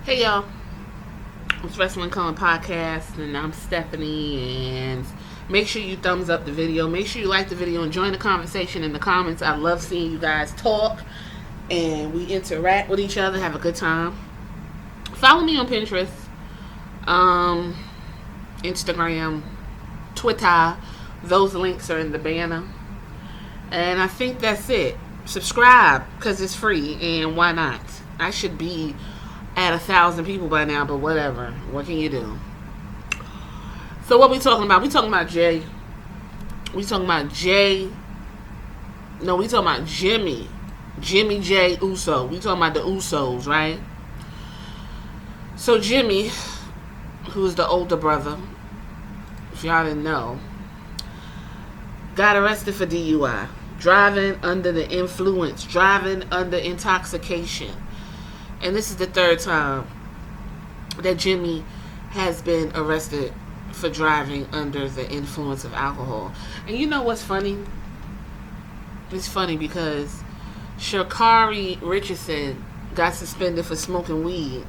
Hey y'all, it's Wrestling Colin Podcast, and I'm Stephanie. And make sure you thumbs up the video. Make sure you like the video and join the conversation in the comments. I love seeing you guys talk and we interact with each other. Have a good time. Follow me on Pinterest, Instagram, Twitter. Those links are in the banner. And I think that's it. Subscribe because it's free, and why not? I should be at 1,000 people by now, but whatever. What can you do? So what we talking about? We talking about Jay. We talking about Jay. No, we talking about Jimmy. Jimmy J. Uso. We talking about the Usos, right? So Jimmy, who's the older brother, if y'all didn't know, got arrested for DUI. Driving under the influence. Driving under intoxication. And this is the third time that Jimmy has been arrested for driving under the influence of alcohol. And you know what's funny? It's funny because Sha'Carri Richardson got suspended for smoking weed.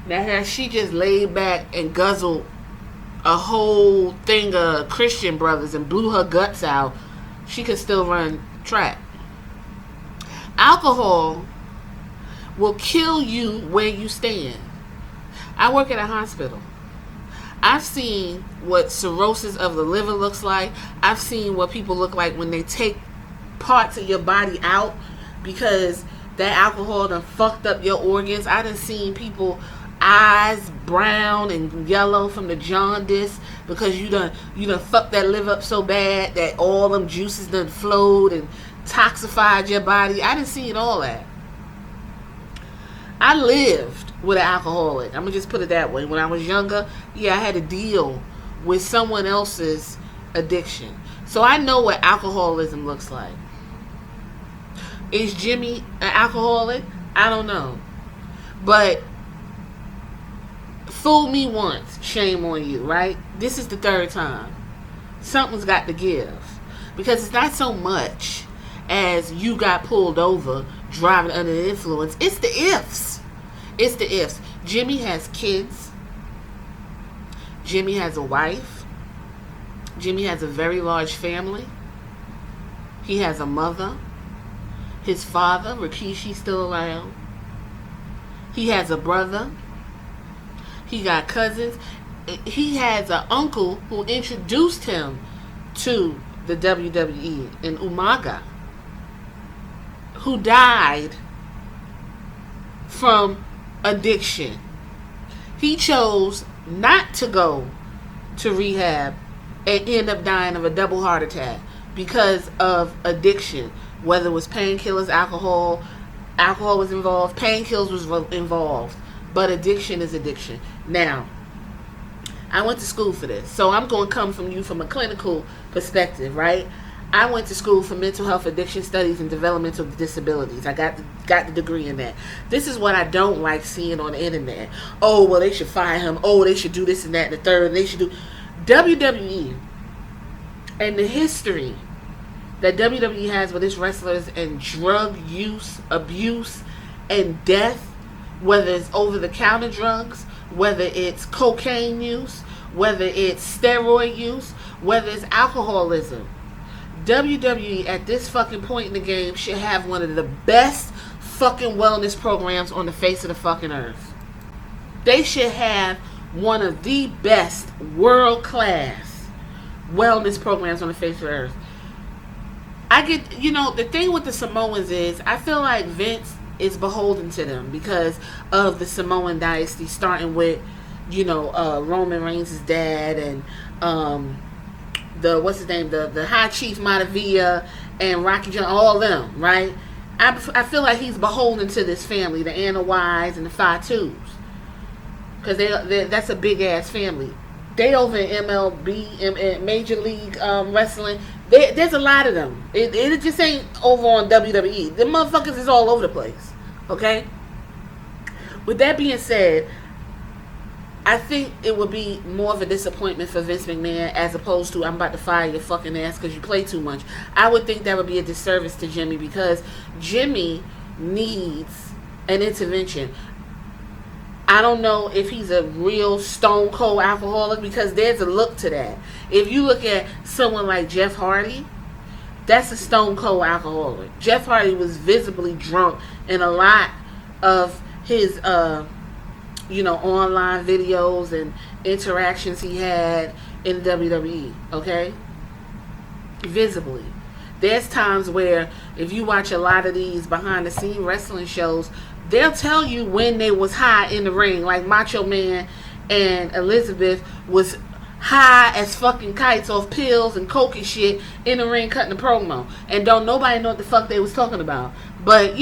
Now, has she just laid back and guzzled a whole thing of Christian brothers and blew her guts out, she could still run track. Alcohol will kill you where you stand. I work at a hospital. I've seen what cirrhosis of the liver looks like. I've seen what people look like when they take parts of your body out because that alcohol done fucked up your organs. I done seen people eyes brown and yellow from the jaundice because you done fucked that liver up so bad that all them juices done flowed and toxified your body. I done seen all that. I lived with an alcoholic. I'm going to just put it that way. When I was younger, I had to deal with someone else's addiction. So I know what alcoholism looks like. Is Jimmy an alcoholic? I don't know. But fool me once, shame on you, right? This is the third time. Something's got to give. Because it's not so much as you got pulled over driving under the influence. It's the ifs. It's the ifs. Jimmy has kids. Jimmy has a wife. Jimmy has a very large family. He has a mother. His father, Rikishi's still around. He has a brother. He got cousins. He has an uncle who introduced him to the WWE in Umaga, who died from addiction. He chose not to go to rehab and end up dying of a double heart attack because of addiction. Whether it was painkillers, alcohol was involved, painkillers was involved, but addiction is addiction. Now, I went to school for this, so I'm going to come from you from a clinical perspective, right? I went to school for mental health, addiction studies, and developmental disabilities. I got the degree in that. This is what I don't like seeing on the internet. Oh, well, they should fire him. Oh, they should do this and that and the third. They should do WWE and the history that WWE has with its wrestlers and drug use, abuse, and death, whether it's over-the-counter drugs, whether it's cocaine use, whether it's steroid use, whether it's alcoholism. WWE at this fucking point in the game should have one of the best fucking wellness programs on the face of the fucking earth. They should have one of the best world-class wellness programs on the face of the earth. The thing with the Samoans is I feel like Vince is beholden to them because of the Samoan dynasty, starting with, Roman Reigns' dad and the High Chief Maravilla and Rocky John, all of them, right? I feel like he's beholden to this family, the Anoa'i's and the Fatus, because that's a big ass family. They over in MLB, Major League Wrestling. There's a lot of them. It just ain't over on WWE. The motherfuckers is all over the place. Okay? With that being said, I think it would be more of a disappointment for Vince McMahon as opposed to I'm about to fire your fucking ass because you play too much. I would think that would be a disservice to Jimmy because Jimmy needs an intervention. I don't know if he's a real stone cold alcoholic, because there's a look to that. If you look at someone like Jeff Hardy, that's a stone cold alcoholic. Jeff Hardy was visibly drunk in a lot of his online videos and interactions he had in WWE, okay? Visibly. There's times where if you watch a lot of these behind the scene wrestling shows, they'll tell you when they was high in the ring. Like Macho Man and Elizabeth was high as fucking kites off pills and coke and shit in the ring cutting the promo. And don't nobody know what the fuck they was talking about. But,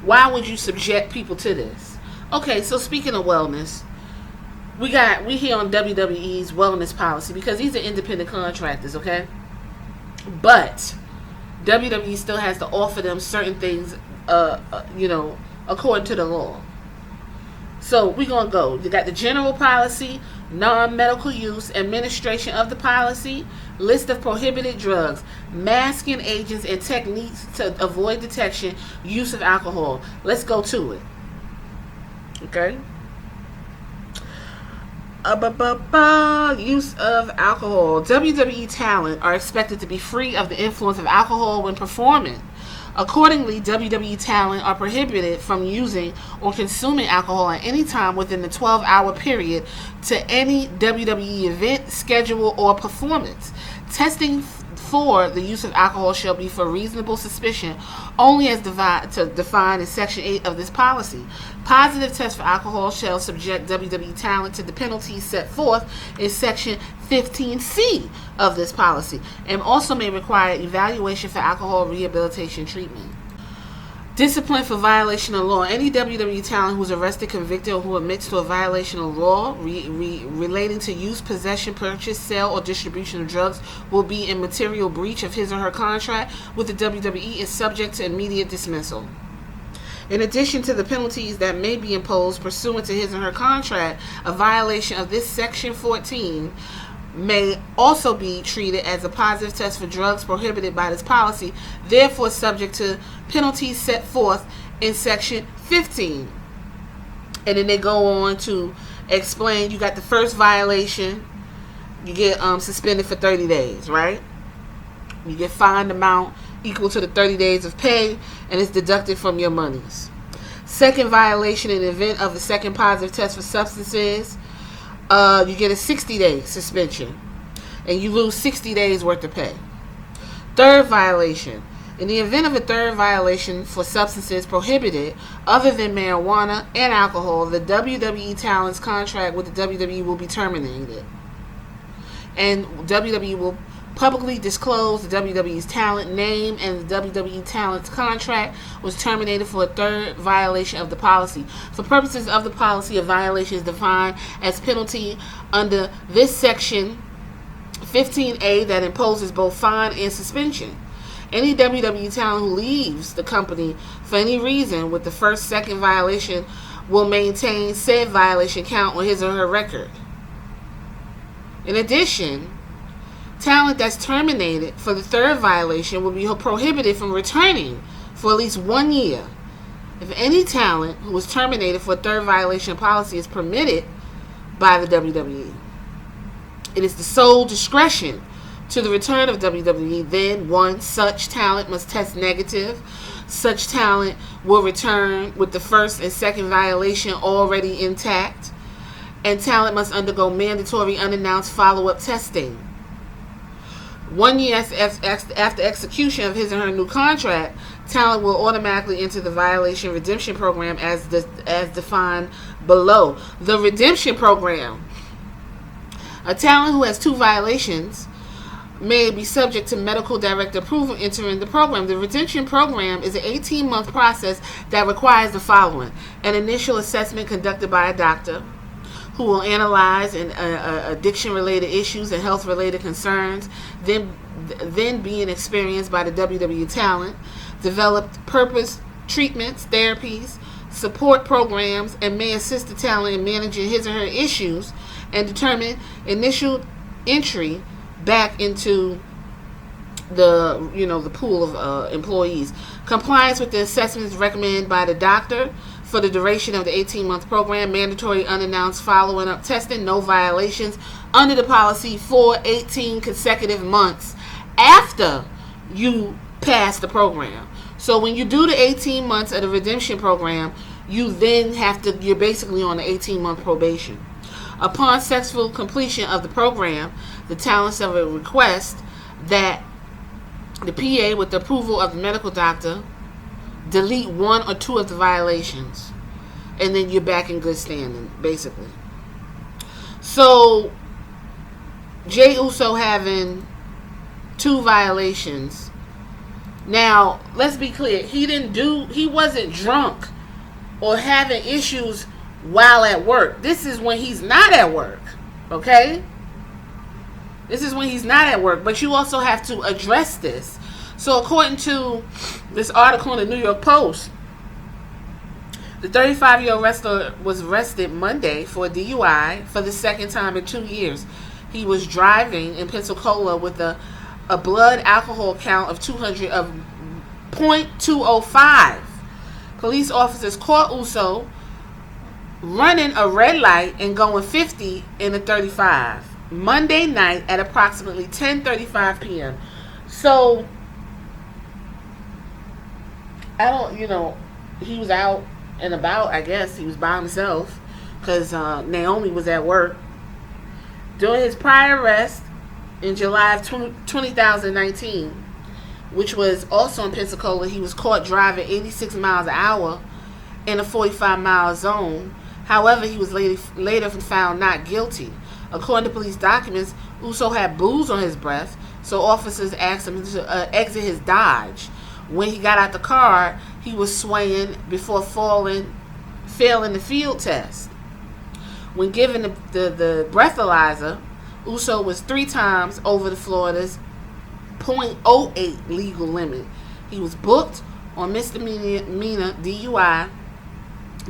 why would you subject people to this? Okay, so speaking of wellness, we here on WWE's wellness policy, because these are independent contractors, okay? But WWE still has to offer them certain things, according to the law. So we're going to go. You got the general policy, non-medical use, administration of the policy, list of prohibited drugs, masking agents and techniques to avoid detection, use of alcohol. Let's go to it. Okay? Use of alcohol. WWE talent are expected to be free of the influence of alcohol when performing. Accordingly, WWE talent are prohibited from using or consuming alcohol at any time within the 12-hour period to any WWE event, schedule, or performance. Testing for the use of alcohol shall be for reasonable suspicion only as defined in Section 8 of this policy. Positive tests for alcohol shall subject WWE talent to the penalties set forth in Section 15C of this policy, and also may require evaluation for alcohol rehabilitation treatment. Discipline for violation of law. Any WWE talent who is arrested, convicted, or who admits to a violation of law relating to use, possession, purchase, sale, or distribution of drugs will be in material breach of his or her contract with the WWE is subject to immediate dismissal. In addition to the penalties that may be imposed pursuant to his or her contract, a violation of this Section 14 may also be treated as a positive test for drugs prohibited by this policy, therefore subject to penalties set forth in Section 15. And then they go on to explain, you got the first violation, you get suspended for 30 days, right? You get fined amount equal to the 30 days of pay, and it's deducted from your monies. Second violation, in the event of a second positive test for substances, you get a 60-day suspension, and you lose 60 days worth of pay. Third violation. In the event of a third violation for substances prohibited other than marijuana and alcohol, the WWE talent's contract with the WWE will be terminated. And WWE will publicly disclose the WWE's talent name, and the WWE talent's contract was terminated for a third violation of the policy. For purposes of the policy, a violation is defined as penalty under this Section 15A that imposes both fine and suspension. Any WWE talent who leaves the company for any reason with the first, second violation will maintain said violation count on his or her record. In addition, talent that's terminated for the third violation will be prohibited from returning for at least 1 year. If any talent who was terminated for a third violation policy is permitted by the WWE, it is the sole discretion to the return of WWE. Then, one, such talent must test negative. Such talent will return with the first and second violation already intact. And talent must undergo mandatory unannounced follow-up testing. 1 year after execution of his or her new contract, talent will automatically enter the violation redemption program as defined below. The redemption program. A talent who has 2 violations may be subject to medical director approval entering the program. The redemption program is an 18-month process that requires the following: an initial assessment conducted by a doctor who will analyze addiction-related issues and health-related concerns, then being experienced by the WWE talent, develop purpose treatments, therapies, support programs, and may assist the talent in managing his or her issues, and determine initial entry back into the pool of employees. Compliance with the assessments recommended by the doctor. for the duration of the 18-month program. Mandatory unannounced following-up testing, no violations under the policy for 18 consecutive months after you pass the program. So when you do the 18 months of the redemption program, you then you're basically on the 18-month probation. Upon successful completion of the program, the talents of a request that the PA, with the approval of the medical doctor, delete one or two of the violations, and then you're back in good standing, basically. So Jey Uso having 2 violations. Now, let's be clear. He wasn't drunk or having issues while at work. This is when he's not at work. Okay? This is when he's not at work. But you also have to address this. So according to this article in the New York Post, the 35-year-old wrestler was arrested Monday for a DUI for the second time in 2 years. He was driving in Pensacola with a blood alcohol count of 0.205. Police officers caught Uso running a red light and going 50 in a 35 Monday night at approximately 10:35 p.m. So, he was out and about. I guess he was by himself because Naomi was at work. During his prior arrest in July of 2019, which was also in Pensacola, he was caught driving 86 miles an hour in a 45-mile zone. However, he was later found not guilty. According to police documents, Uso had booze on his breath, so officers asked him to exit his Dodge. When he got out the car, he was swaying before failing the field test. When given the breathalyzer, Uso was 3 times over the Florida's .08 legal limit. He was booked on misdemeanor DUI,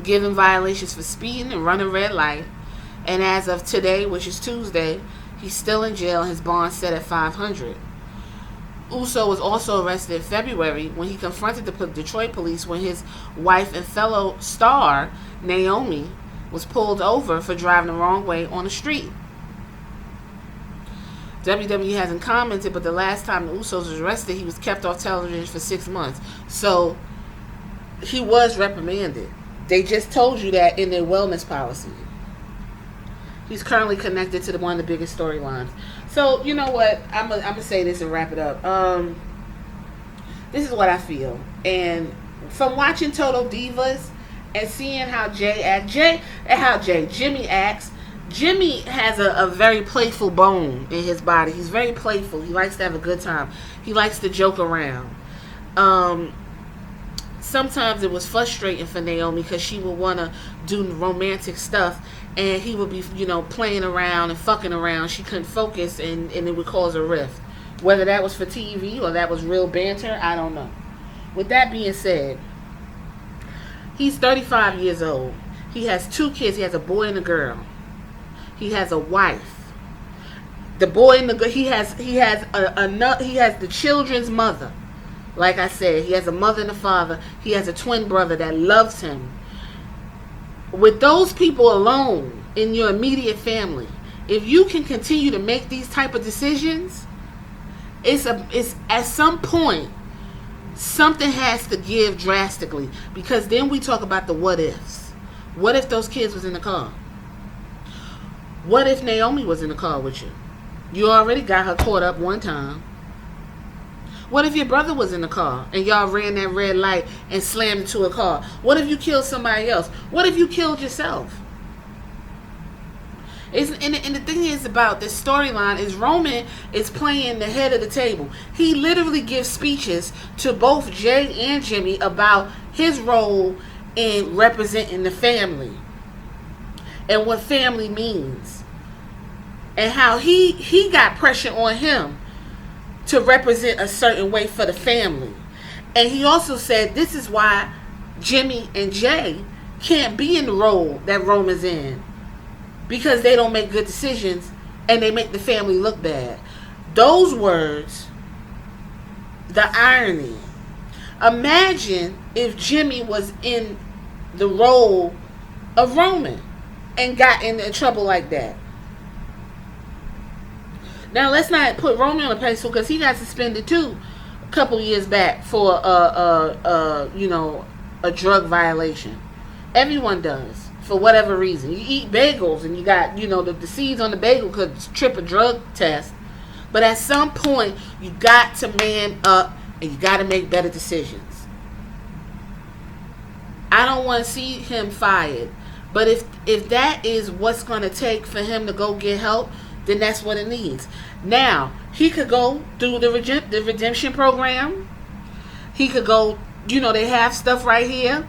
given violations for speeding and running red light, and as of today, which is Tuesday, he's still in jail. His bond set at $500. Uso was also arrested in February when he confronted the Detroit police when his wife and fellow star, Naomi, was pulled over for driving the wrong way on the street. WWE hasn't commented, but the last time the Usos was arrested, he was kept off television for 6 months. So, he was reprimanded. They just told you that in their wellness policy. He's currently connected to one of the biggest storylines. So, you know what? I'm gonna say this and wrap it up. This is what I feel. And from watching Total Divas and seeing how Jimmy acts, Jimmy has a very playful bone in his body. He's very playful. He likes to have a good time. He likes to joke around. Sometimes it was frustrating for Naomi because she would want to do romantic stuff, and he would be, playing around and fucking around. She couldn't focus, and it would cause a rift. Whether that was for TV or that was real banter, I don't know. With that being said, he's 35 years old. He has 2 kids. He has a boy and a girl. He has a wife. The boy and the girl. He has the children's mother. Like I said, he has a mother and a father. He has a twin brother that loves him. With those people alone in your immediate family, if you can continue to make these type of decisions, it's at some point something has to give drastically, because then we talk about the what ifs. What if those kids was in the car? What if Naomi was in the car with you? You already got her caught up one time. What if your brother was in the car and y'all ran that red light and slammed into a car? What if you killed somebody else? What if you killed yourself? And the thing is about this storyline is Roman is playing the head of the table. He literally gives speeches to both Jey and Jimmy about his role in representing the family and what family means, and how he got pressure on him to represent a certain way for the family. And he also said this is why Jimmy and Jey can't be in the role that Roman's in, because they don't make good decisions and they make the family look bad. Those words, the irony. Imagine if Jimmy was in the role of Roman and got into trouble like that. Now let's not put Roman on a pedestal because he got suspended too a couple years back for a drug violation. Everyone does for whatever reason. You eat bagels and you got the seeds on the bagel could trip a drug test. But at some point you got to man up and you got to make better decisions. I don't want to see him fired. But if that is what's going to take for him to go get help, then that's what it needs. Now, he could go through the redemption program. He could go, they have stuff right here.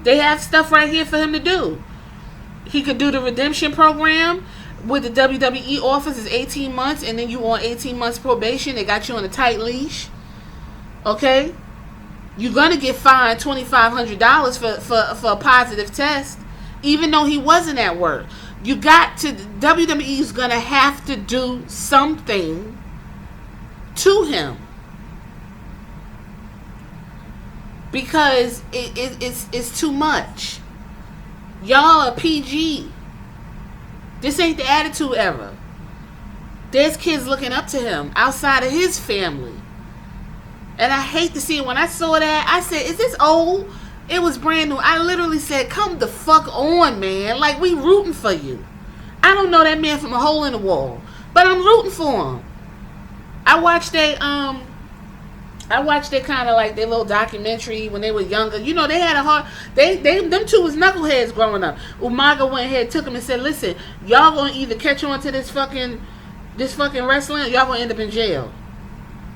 They have stuff right here for him to do. He could do the redemption program with the WWE office. Is 18 months, and then you on 18 months probation. They got you on a tight leash. Okay? You're going to get fined $2,500 for a positive test, even though he wasn't at work. WWE is going to have to do something to him. Because it's too much. Y'all are PG. This ain't the Attitude Era. There's kids looking up to him outside of his family. And I hate to see it. When I saw that, I said, is this old? It was brand new. I literally said, come the fuck on, man. Like, we rooting for you. I don't know that man from a hole in the wall, but I'm rooting for him. I watched their kind of like their little documentary when they were younger. They had a hard. Them two was knuckleheads growing up. Umaga went ahead, took him, and said, "Listen, y'all gonna either catch on to this fucking wrestling, or y'all gonna end up in jail."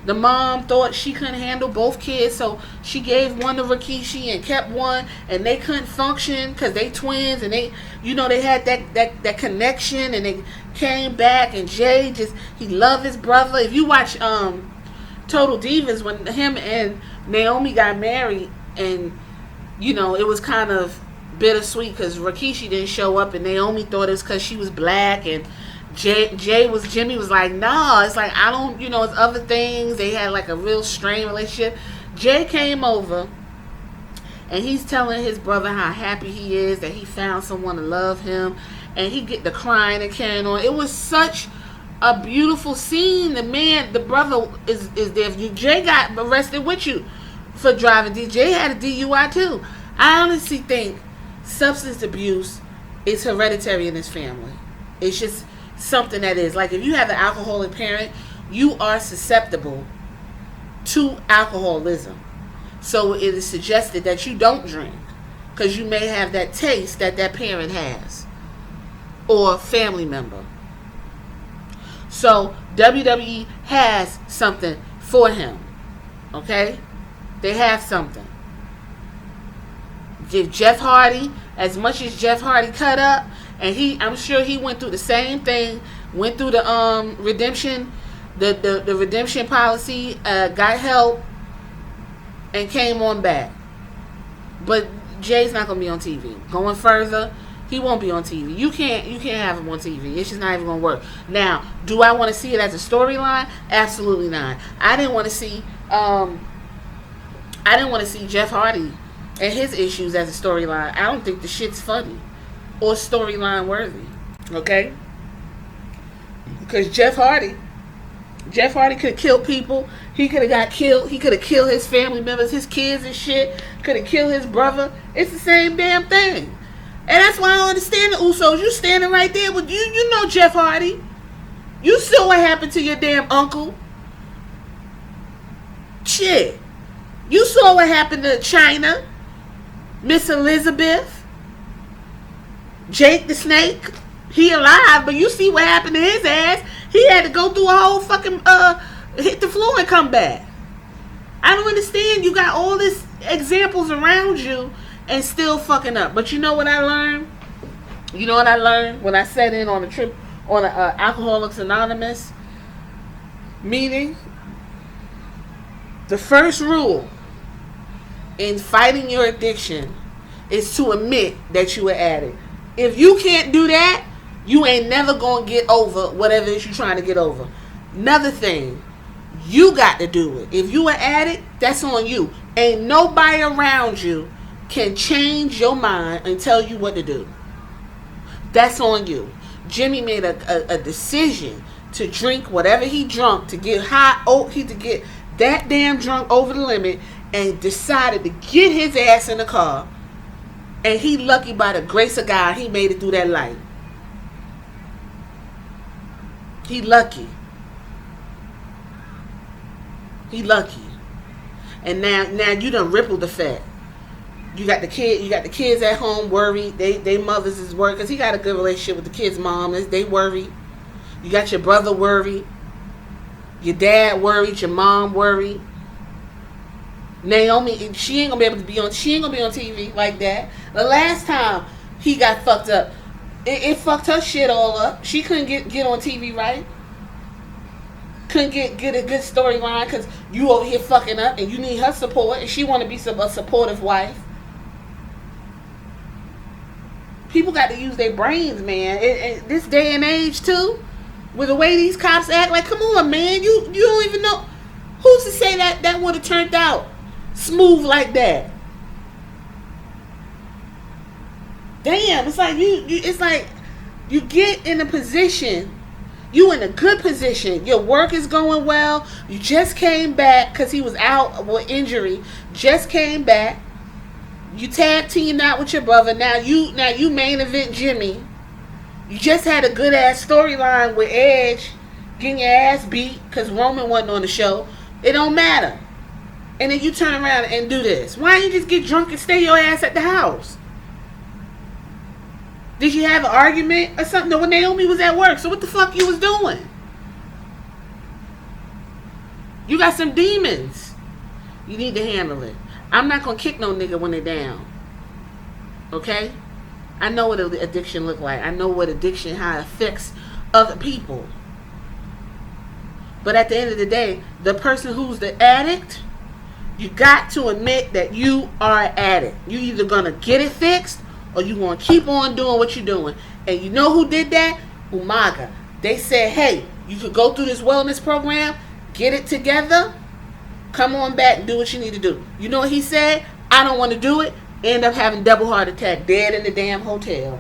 The mom thought she couldn't handle both kids, so she gave one to Rikishi and kept one, and they couldn't function because they twins, and they had that connection, and they came back, and Jay he loved his brother. If you watch Total Divas, when him and Naomi got married, and it was kind of bittersweet because Rikishi didn't show up, and Naomi thought it was because she was black, and Jimmy was like, nah, it's like, I don't, it's other things. They had like a real strained relationship. Jay came over and he's telling his brother how happy he is that he found someone to love him, and he get the crying and carrying on. It was such a beautiful scene. The brother is there for you. Jay got arrested with you for driving. DJ had a DUI too. I honestly think substance abuse is hereditary in this family. It's just something that is. Like, if you have an alcoholic parent, you are susceptible to alcoholism. So it is suggested that you don't drink because you may have that taste that parent has or family member. So WWE has something for him. Okay? They have something. Give Jeff Hardy, as much as Jeff Hardy cut up, and I'm sure he went through the same thing, went through the redemption, the redemption policy, got help, and came on back. But Jay's not gonna be on TV. Going further, he won't be on TV. You can't have him on TV. It's just not even gonna work. Now, do I want to see it as a storyline? Absolutely not. I didn't want to see Jeff Hardy and his issues as a storyline. I don't think the shit's funny or storyline worthy. Okay? Because Jeff Hardy could have killed people. He could have got killed. He could have killed his family members, his kids and shit. Could have killed his brother. It's the same damn thing. And that's why I don't understand the Usos. You standing right there with you know Jeff Hardy. You saw what happened to your damn uncle. Shit. You saw what happened to China. Miss Elizabeth. Jake the Snake. He alive, but you see what happened to his ass. He had to go through a whole fucking hit the floor and come back. I don't understand. You got all these examples around you and still fucking up. But you know what I learned? You know what I learned when I sat in on a trip on a Alcoholics Anonymous meeting? The first rule in fighting your addiction is to admit that you were addict. If you can't do that, you ain't never gonna get over whatever it is you're trying to get over. Another thing, you got to do it. If you an addict, that's on you. Ain't nobody around you can change your mind and tell you what to do. That's on you. Jimmy made a decision to drink whatever he drunk, to get high, to get that damn drunk over the limit, and decided to get his ass in the car. And he lucky, by the grace of God, he made it through that light. He lucky. He lucky. And now you done rippled the fact. You got the kids at home worried. They mothers is worried because he got a good relationship with the kids' mom. They worried. You got your brother worried. Your dad worried. Your mom worried. Naomi, she ain't gonna be able to be on. She ain't gonna be on TV like that. The last time he got fucked up, it fucked her shit all up. She couldn't get on TV right. Couldn't get a good storyline because you over here fucking up and you need her support, and she want to be a supportive wife. People got to use their brains, man. In this day and age, too, with the way these cops act, like, come on, man, you don't even know. Who's to say that would have turned out smooth like that? Damn, it's like it's like you get in a position, you in a good position. Your work is going well. You just came back because he was out with injury. Just came back. You tag teamed out with your brother. Now you main event Jimmy. You just had a good ass storyline with Edge getting your ass beat because Roman wasn't on the show. It don't matter. And then you turn around and do this. Why don't you just get drunk and stay your ass at the house? Did you have an argument or something? No, when Naomi was at work. So what the fuck you was doing? You got some demons. You need to handle it. I'm not going to kick no nigga when they're down. Okay? I know what addiction look like. I know what addiction, how it affects other people. But at the end of the day, the person who's the addict, you got to admit that you are an addict. You either going to get it fixed or you going to keep on doing what you're doing. And you know who did that? Umaga. They said, hey, you could go through this wellness program, get it together, come on back and do what you need to do. You know what he said? I don't want to do it. End up having double heart attack, dead in the damn hotel.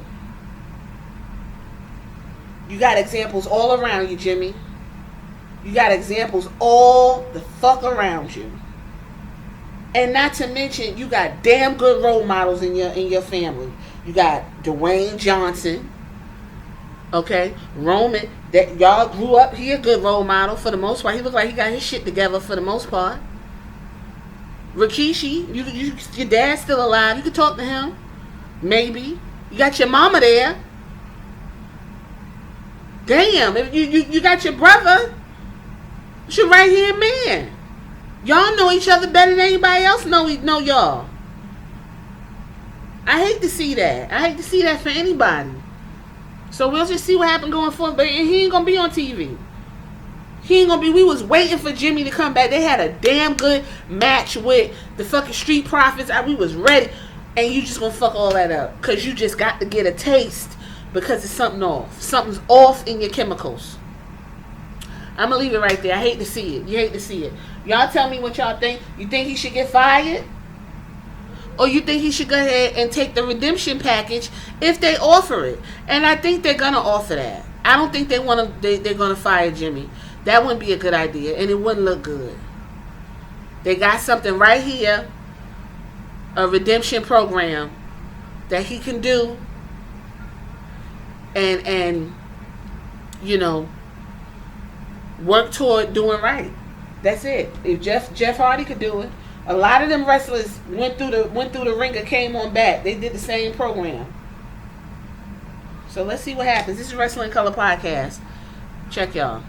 You got examples all around you, Jimmy. You got examples all the fuck around you. And not to mention, you got damn good role models in your family. You got Dwayne Johnson. Okay? Roman, that y'all grew up, he a good role model for the most part. He looked like he got his shit together for the most part. Rikishi, your dad's still alive. You can talk to him. Maybe. You got your mama there. Damn, if you got your brother. It's your right hand man. Y'all know each other better than anybody else know y'all. I hate to see that. I hate to see that for anybody. So we'll just see what happens going forward. But he ain't gonna be on TV. He ain't gonna be. We was waiting for Jimmy to come back. They had a damn good match with the fucking Street Profits. We was ready. And you just gonna fuck all that up. Because you just got to get a taste. Because it's something off. Something's off in your chemicals. I'm gonna leave it right there. I hate to see it. You hate to see it. Y'all tell me what y'all think. You think he should get fired? Or you think he should go ahead and take the redemption package if they offer it? And I think they're gonna offer that. I don't think they're gonna fire Jimmy. That wouldn't be a good idea, and it wouldn't look good. They got something right here, a redemption program that he can do, and you know, work toward doing right. That's it. If Jeff Hardy could do it, a lot of them wrestlers went through the ring and came on back. They did the same program. So let's see what happens. This is Wrestling Color Podcast. Check y'all.